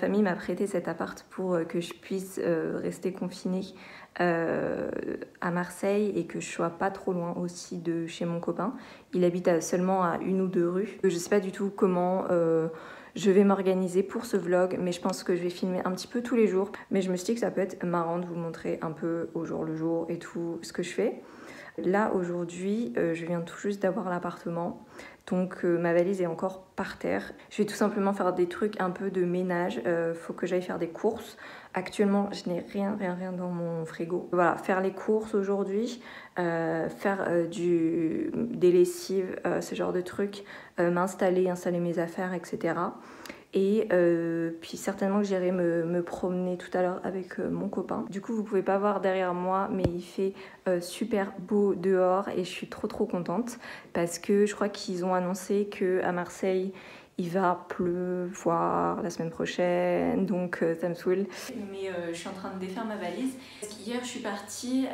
famille m'a prêté cet appart pour que je puisse rester confinée à Marseille et que je sois pas trop loin aussi de chez mon copain. Il habite seulement à 1 ou 2 rues. Je sais pas du tout comment je vais m'organiser pour ce vlog, mais je pense que je vais filmer un petit peu tous les jours. Mais je me suis dit que ça peut être marrant de vous montrer un peu au jour le jour et tout ce que je fais. Là aujourd'hui, je viens tout juste d'avoir l'appartement, donc ma valise est encore par terre. Je vais tout simplement faire des trucs un peu de ménage, faut que j'aille faire des courses. Actuellement, je n'ai rien dans mon frigo. Voilà, faire les courses aujourd'hui, faire des lessives, ce genre de trucs, installer mes affaires, etc. Et puis certainement que j'irai me promener tout à l'heure avec mon copain. Du coup, vous pouvez pas voir derrière moi, mais il fait super beau dehors et je suis trop contente parce que je crois qu'ils ont annoncé qu'à Marseille, il va pleuvoir la semaine prochaine, donc ça me saoule. Mais je suis en train de défaire ma valise. Parce qu'hier, je suis partie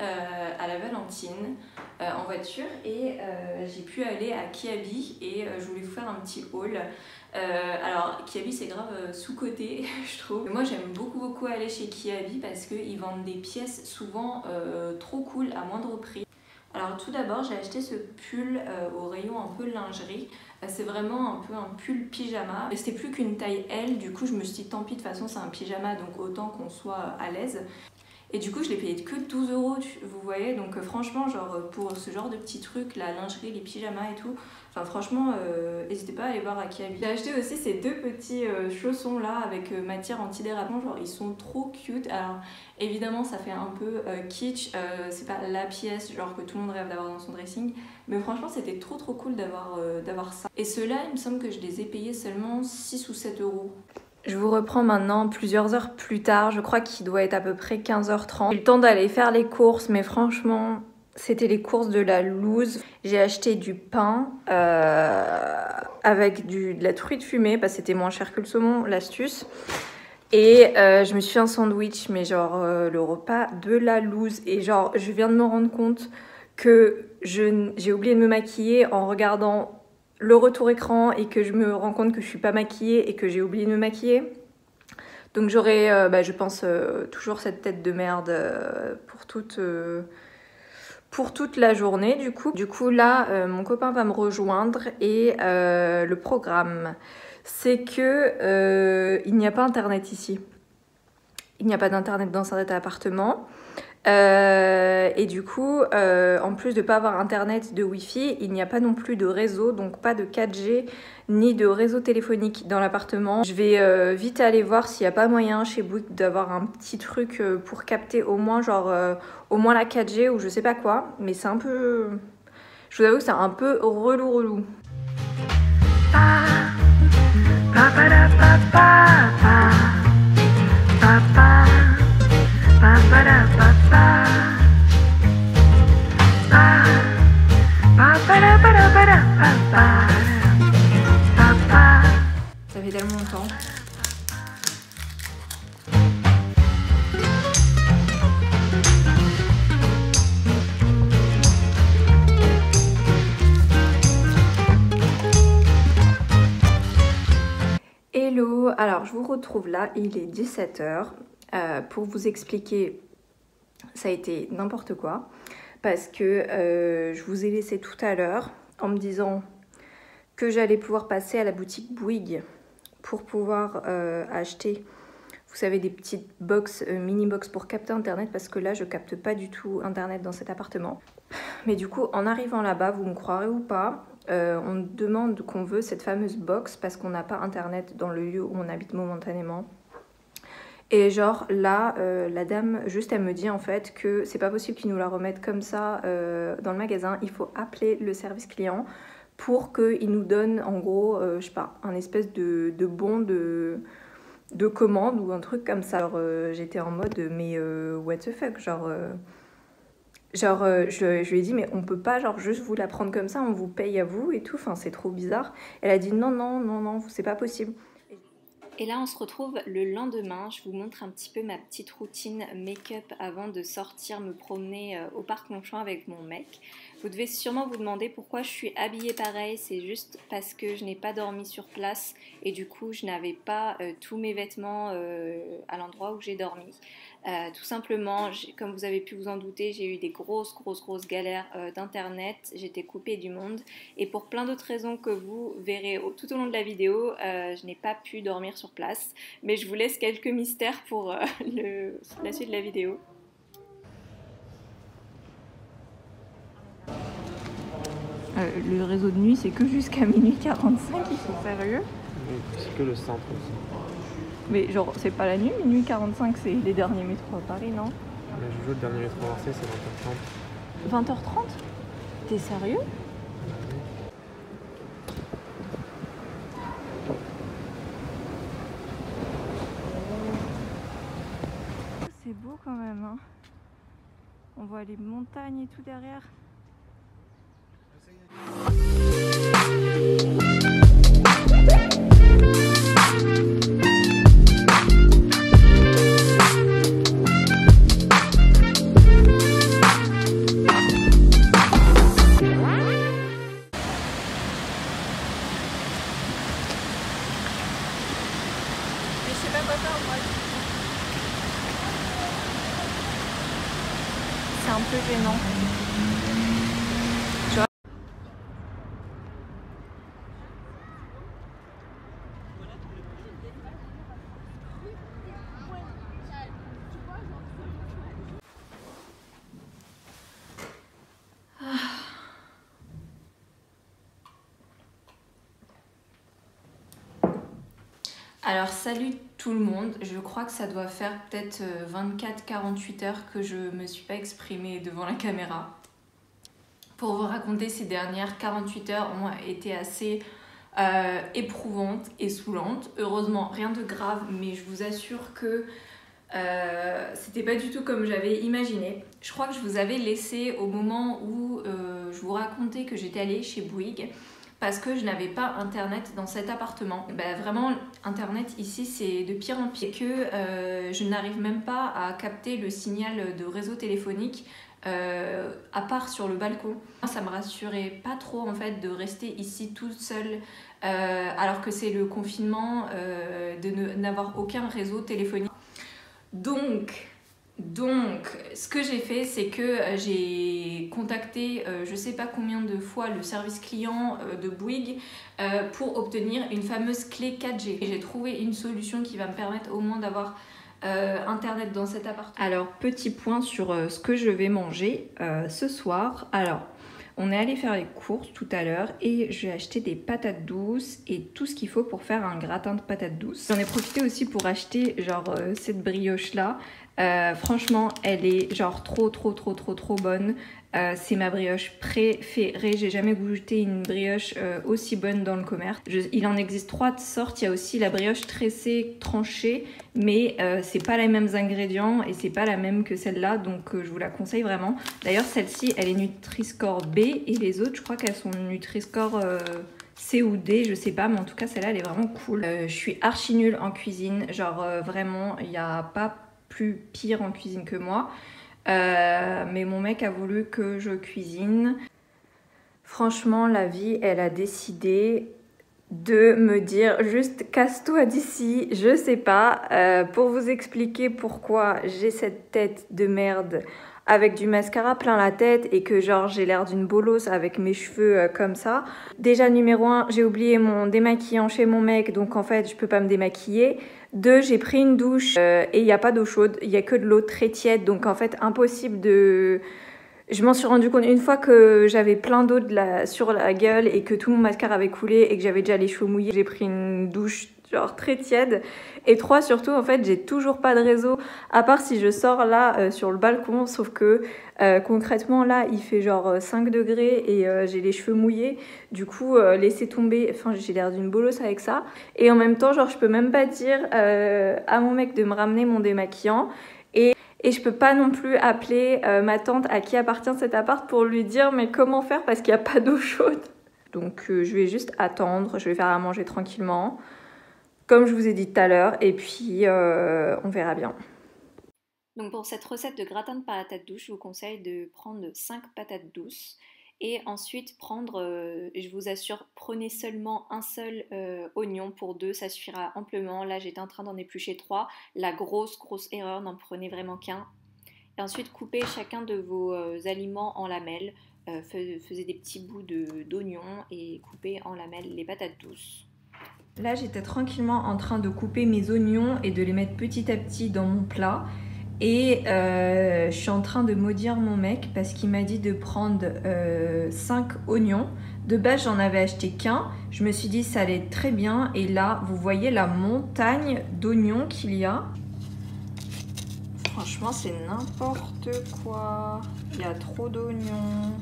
à la Valentine en voiture et j'ai pu aller à Kiabi et je voulais vous faire un petit haul. Alors Kiabi c'est grave sous-coté je trouve. Moi j'aime beaucoup aller chez Kiabi parce qu'ils vendent des pièces souvent trop cool à moindre prix. Alors tout d'abord j'ai acheté ce pull au rayon un peu lingerie. C'est vraiment un peu un pull pyjama. C'était plus qu'une taille L, du coup je me suis dit tant pis, de toute façon c'est un pyjama donc autant qu'on soit à l'aise. Et du coup je l'ai payé que 12 €, vous voyez, donc franchement genre pour ce genre de petits trucs, la lingerie, les pyjamas et tout, enfin franchement n'hésitez pas à aller voir à Kiabi. J'ai acheté aussi ces deux petits chaussons là avec matière antidérapant, genre ils sont trop cute. Alors évidemment ça fait un peu kitsch, c'est pas la pièce genre que tout le monde rêve d'avoir dans son dressing, mais franchement c'était trop cool d'avoir ça. Et ceux-là il me semble que je les ai payés seulement 6 ou 7 €. Je vous reprends maintenant plusieurs heures plus tard, je crois qu'il doit être à peu près 15h30. J'ai eu le temps d'aller faire les courses, mais franchement, c'était les courses de la loose. J'ai acheté du pain avec de la truite fumée, parce que c'était moins cher que le saumon, l'astuce. Et je me suis fait un sandwich, mais genre le repas de la loose. Et genre, je viens de me rendre compte que j'ai oublié de me maquiller en regardant le retour écran et que je me rends compte que je suis pas maquillée et que j'ai oublié de me maquiller. Donc j'aurai, je pense, toujours cette tête de merde pour toute la journée du coup. Du coup là, mon copain va me rejoindre et le programme, c'est que il n'y a pas internet ici. Il n'y a pas d'internet dans cet appartement. Et du coup, en plus de ne pas avoir internet de wifi, il n'y a pas non plus de réseau, donc pas de 4G ni de réseau téléphonique dans l'appartement. Je vais vite aller voir s'il n'y a pas moyen chez Bouygues d'avoir un petit truc pour capter au moins genre au moins la 4G ou je sais pas quoi, mais c'est un peu... Je vous avoue que c'est un peu relou. Ça fait tellement longtemps. Hello, alors je vous retrouve là, il est 17h. Pour vous expliquer, ça a été n'importe quoi parce que je vous ai laissé tout à l'heure en me disant que j'allais pouvoir passer à la boutique Bouygues pour pouvoir acheter, vous savez, des petites box, mini-box pour capter internet parce que là je capte pas du tout internet dans cet appartement. Mais du coup en arrivant là-bas, vous me croirez ou pas, on demande qu'on veut cette fameuse box parce qu'on n'a pas internet dans le lieu où on habite momentanément. Et genre là, la dame, juste elle me dit en fait que c'est pas possible qu'ils nous la remettent comme ça dans le magasin. Il faut appeler le service client pour qu'ils nous donnent en gros, je sais pas, un espèce de bon de commande ou un truc comme ça. Alors j'étais en mode mais what the fuck, je lui ai dit mais on peut pas genre juste vous la prendre comme ça, on vous paye à vous et tout, enfin c'est trop bizarre. Elle a dit non, c'est pas possible. Et là on se retrouve le lendemain, je vous montre un petit peu ma petite routine make-up avant de sortir me promener au parc Longchamp avec mon mec. Vous devez sûrement vous demander pourquoi je suis habillée pareil, c'est juste parce que je n'ai pas dormi sur place et du coup je n'avais pas tous mes vêtements à l'endroit où j'ai dormi. Tout simplement, comme vous avez pu vous en douter, j'ai eu des grosses galères d'internet, j'étais coupée du monde et pour plein d'autres raisons que vous verrez tout au long de la vidéo, je n'ai pas pu dormir sur place. Mais je vous laisse quelques mystères pour la suite de la vidéo. Le réseau de nuit, c'est que jusqu'à minuit 45, ils sont sérieux? Oui, c'est que le centre aussi. Mais genre, c'est pas la nuit, minuit 45, c'est les derniers métros à Paris, non? Mais je joue le dernier métro à Marseille, c'est 20h30. 20h30? T'es sérieux? C'est beau quand même, hein. On voit les montagnes et tout derrière. C'est un peu gênant. Tu vois? Alors salut tout le monde, je crois que ça doit faire peut-être 24-48 heures que je me suis pas exprimée devant la caméra. Pour vous raconter, ces dernières 48 heures ont été assez éprouvantes et saoulantes. Heureusement rien de grave, mais je vous assure que c'était pas du tout comme j'avais imaginé. Je crois que je vous avais laissé au moment où je vous racontais que j'étais allée chez Bouygues parce que je n'avais pas internet dans cet appartement. Vraiment, internet ici c'est de pire en pire, que je n'arrive même pas à capter le signal de réseau téléphonique à part sur le balcon. Ça me rassurait pas trop en fait de rester ici toute seule alors que c'est le confinement, de n'avoir aucun réseau téléphonique. Donc, ce que j'ai fait, c'est que j'ai contacté je sais pas combien de fois le service client de Bouygues pour obtenir une fameuse clé 4G. Et j'ai trouvé une solution qui va me permettre au moins d'avoir internet dans cet appartement. Alors, petit point sur ce que je vais manger ce soir. Alors, on est allé faire les courses tout à l'heure et j'ai acheté des patates douces et tout ce qu'il faut pour faire un gratin de patates douces. J'en ai profité aussi pour acheter genre cette brioche là. Franchement, elle est genre trop bonne. C'est ma brioche préférée. J'ai jamais goûté une brioche aussi bonne dans le commerce. Il en existe 3 sortes. Il y a aussi la brioche tressée, tranchée, mais c'est pas les mêmes ingrédients et c'est pas la même que celle-là, donc je vous la conseille vraiment. D'ailleurs, celle-ci, elle est Nutri-Score B et les autres, je crois qu'elles sont Nutri-Score C ou D, je sais pas, mais en tout cas, celle-là, elle est vraiment cool. Je suis archi nulle en cuisine, genre vraiment, il n'y a pas plus pire en cuisine que moi. Mais mon mec a voulu que je cuisine. Franchement, la vie, elle a décidé de me dire juste casse-toi d'ici, je sais pas. Pour vous expliquer pourquoi j'ai cette tête de merde avec du mascara plein la tête et que genre j'ai l'air d'une bolosse avec mes cheveux comme ça. Déjà numéro 1, j'ai oublié mon démaquillant chez mon mec, donc en fait je peux pas me démaquiller. 2, j'ai pris une douche et il n'y a pas d'eau chaude, il y a que de l'eau très tiède, donc en fait impossible de... Je m'en suis rendu compte une fois que j'avais plein d'eau sur la gueule et que tout mon mascara avait coulé et que j'avais déjà les cheveux mouillés. J'ai pris une douche genre très tiède. Et 3, surtout, en fait, j'ai toujours pas de réseau, à part si je sors là sur le balcon, sauf que concrètement, là, il fait genre 5 degrés et j'ai les cheveux mouillés. Du coup, laisser tomber, enfin, j'ai l'air d'une bolosse avec ça. Et en même temps, genre, je peux même pas dire à mon mec de me ramener mon démaquillant. Et je peux pas non plus appeler ma tante à qui appartient cet appart pour lui dire mais comment faire parce qu'il n'y a pas d'eau chaude. Donc je vais juste attendre, je vais faire à manger tranquillement, comme je vous ai dit tout à l'heure, et puis on verra bien. Donc pour cette recette de gratin de patates douces, je vous conseille de prendre 5 patates douces Et ensuite prendre, je vous assure, prenez seulement un seul oignon pour deux, ça suffira amplement. Là j'étais en train d'en éplucher 3, la grosse erreur, n'en prenez vraiment qu'un. Et ensuite coupez chacun de vos aliments en lamelles, faisez des petits bouts d'oignon et coupez en lamelles les patates douces. Là j'étais tranquillement en train de couper mes oignons et de les mettre petit à petit dans mon plat. Et je suis en train de maudire mon mec parce qu'il m'a dit de prendre 5 oignons. De base j'en avais acheté qu'un, je me suis dit ça allait être très bien. Et là vous voyez la montagne d'oignons qu'il y a. Franchement c'est n'importe quoi, il y a trop d'oignons.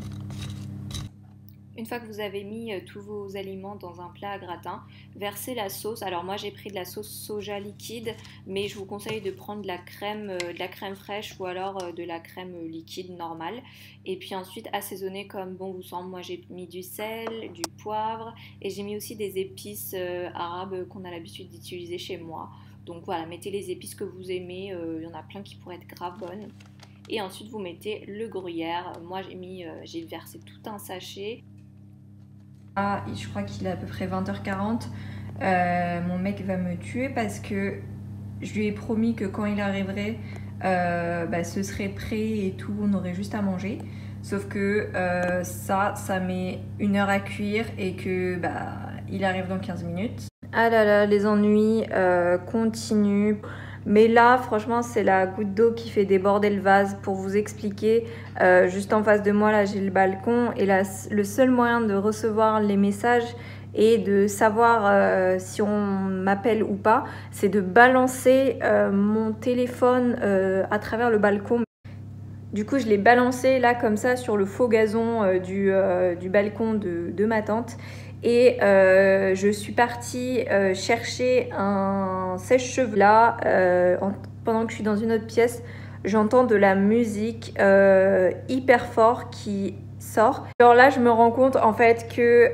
Une fois que vous avez mis tous vos aliments dans un plat à gratin, versez la sauce. Alors moi j'ai pris de la sauce soja liquide, mais je vous conseille de prendre de la crème fraîche ou alors de la crème liquide normale. Et puis ensuite assaisonner comme bon vous semble. Moi j'ai mis du sel, du poivre et j'ai mis aussi des épices arabes qu'on a l'habitude d'utiliser chez moi. Donc voilà, mettez les épices que vous aimez, il y en a plein qui pourraient être grave bonnes. Et ensuite vous mettez le gruyère. Moi j'ai versé tout un sachet. Ah, je crois qu'il est à peu près 20h40. Mon mec va me tuer parce que je lui ai promis que quand il arriverait, ce serait prêt et tout, on aurait juste à manger. Sauf que ça met 1 heure à cuire et que il arrive dans 15 minutes. Ah là là, les ennuis continuent. Mais là, franchement, c'est la goutte d'eau qui fait déborder le vase. Pour vous expliquer, juste en face de moi, là, j'ai le balcon. Et là, le seul moyen de recevoir les messages et de savoir si on m'appelle ou pas, c'est de balancer mon téléphone à travers le balcon. Du coup, je l'ai balancé là, comme ça, sur le faux gazon du balcon de ma tante. Et je suis partie chercher un sèche-cheveux. Là, pendant que je suis dans une autre pièce, j'entends de la musique hyper fort qui sort. Alors là, je me rends compte en fait que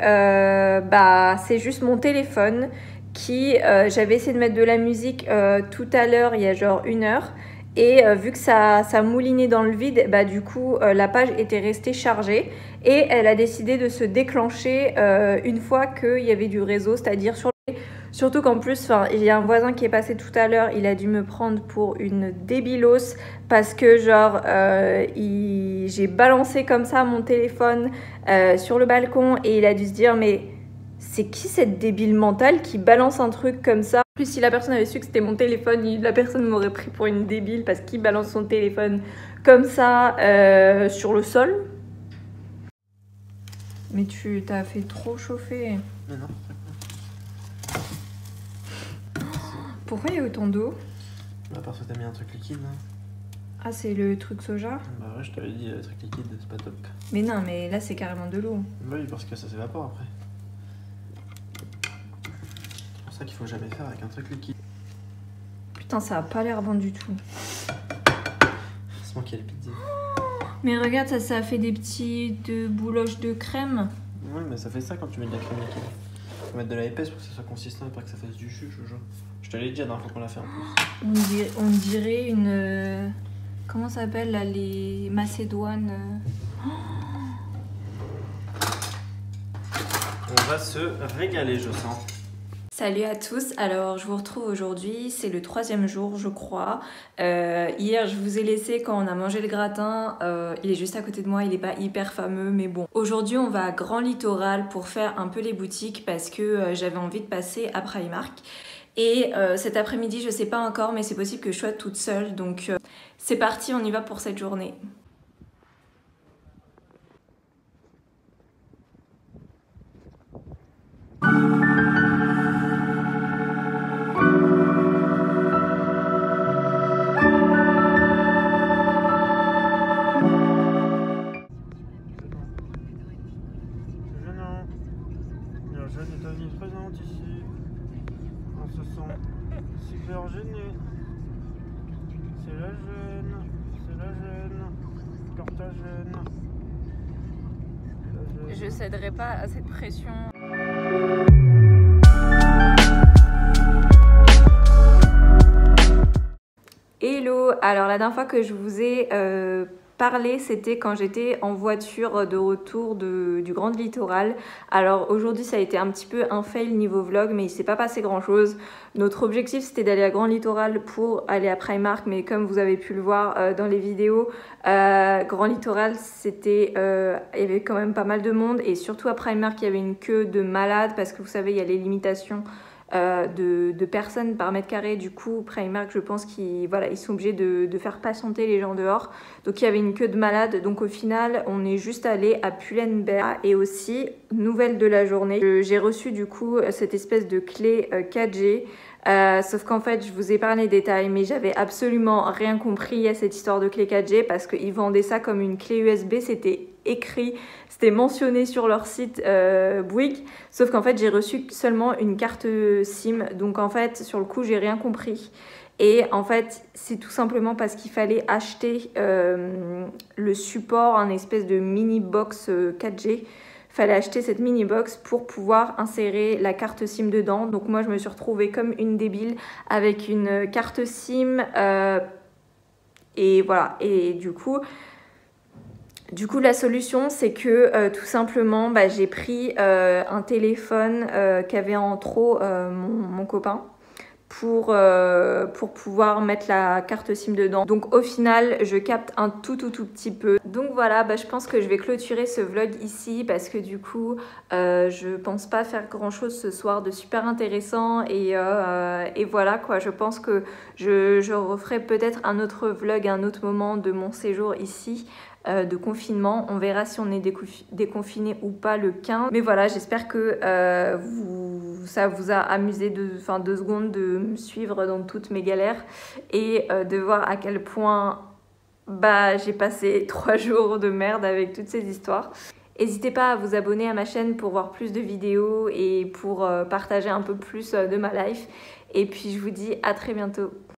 c'est juste mon téléphone qui... j'avais essayé de mettre de la musique tout à l'heure, il y a genre 1 heure. Et vu que ça moulinait dans le vide, du coup la page était restée chargée et elle a décidé de se déclencher une fois qu'il y avait du réseau, c'est-à-dire surtout qu'en plus, il y a un voisin qui est passé tout à l'heure, il a dû me prendre pour une débilos parce que genre j'ai balancé comme ça mon téléphone sur le balcon et il a dû se dire mais c'est qui cette débile mentale qui balance un truc comme ça? En plus, si la personne avait su que c'était mon téléphone, la personne m'aurait pris pour une débile parce qu'il balance son téléphone comme ça sur le sol. Mais tu t'as fait trop chauffer. Mais non. Pourquoi il y a autant d'eau? Parce que t'as mis un truc liquide là. Ah, c'est le truc soja? Bah ouais, je t'avais dit, le truc liquide, c'est pas top. Mais non, mais là c'est carrément de l'eau. Bah oui, parce que ça s'évapore après. C'est pour ça qu'il faut jamais faire avec un truc liquide. Putain, ça a pas l'air bon du tout. C'est moi qui ai les pizzas. Mais regarde, ça a fait des petites bouloches de crème. Oui, mais ça fait ça quand tu mets de la crème liquide. Faut mettre de la épaisse pour que ça soit consistant et pas que ça fasse du jus, Jojo. Je te l'ai dit la dernière fois qu'on l'a fait en plus. On dirait une... comment ça s'appelle là, les macédoines On va se régaler, je sens. Salut à tous, alors je vous retrouve aujourd'hui, c'est le 3e jour je crois. Hier je vous ai laissé quand on a mangé le gratin, il est juste à côté de moi, il n'est pas hyper fameux mais bon. Aujourd'hui on va à Grand Littoral pour faire un peu les boutiques parce que j'avais envie de passer à Primark. Et cet après-midi je sais pas encore mais c'est possible que je sois toute seule donc c'est parti, on y va pour cette journée. Super gêné. C'est la jeune, Carthagène. Je céderai pas à cette pression. Hello, alors la dernière fois que je vous ai parlé, c'était quand j'étais en voiture de retour du Grand Littoral. Alors aujourd'hui ça a été un petit peu un fail niveau vlog, mais il s'est pas passé grand chose. Notre objectif c'était d'aller à Grand Littoral pour aller à Primark, mais comme vous avez pu le voir dans les vidéos, Grand Littoral c'était, il y avait quand même pas mal de monde, et surtout à Primark il y avait une queue de malade parce que vous savez il y a les limitations de personnes par mètre carré. Du coup Primark, je pense qu'ils ils sont obligés de faire patienter les gens dehors, donc il y avait une queue de malade. Donc au final on est juste allé à Pull&Bear. Et aussi, nouvelle de la journée, j'ai reçu du coup cette espèce de clé 4G. Sauf qu'en fait je vous ai parlé des détails, mais j'avais absolument rien compris à cette histoire de clé 4G parce qu'ils vendaient ça comme une clé USB, c'était écrit, c'était mentionné sur leur site Bouygues, sauf qu'en fait j'ai reçu seulement une carte SIM, donc en fait sur le coup j'ai rien compris. Et en fait c'est tout simplement parce qu'il fallait acheter le support, un espèce de mini box 4G. Fallait acheter cette mini box pour pouvoir insérer la carte SIM dedans. Donc moi je me suis retrouvée comme une débile avec une carte SIM et voilà. Et du coup la solution c'est que tout simplement j'ai pris un téléphone qu'avait en trop mon copain pour pouvoir mettre la carte SIM dedans. Donc au final je capte un tout petit peu. Donc voilà, je pense que je vais clôturer ce vlog ici parce que du coup je pense pas faire grand chose ce soir de super intéressant, et voilà quoi. Je pense que je referai peut-être un autre vlog à un autre moment de mon séjour ici de confinement. On verra si on est déconfiné ou pas le 15. Mais voilà, j'espère que ça vous a amusé 2 secondes de me suivre dans toutes mes galères et de voir à quel point j'ai passé 3 jours de merde avec toutes ces histoires. N'hésitez pas à vous abonner à ma chaîne pour voir plus de vidéos et pour partager un peu plus de ma life. Et puis je vous dis à très bientôt.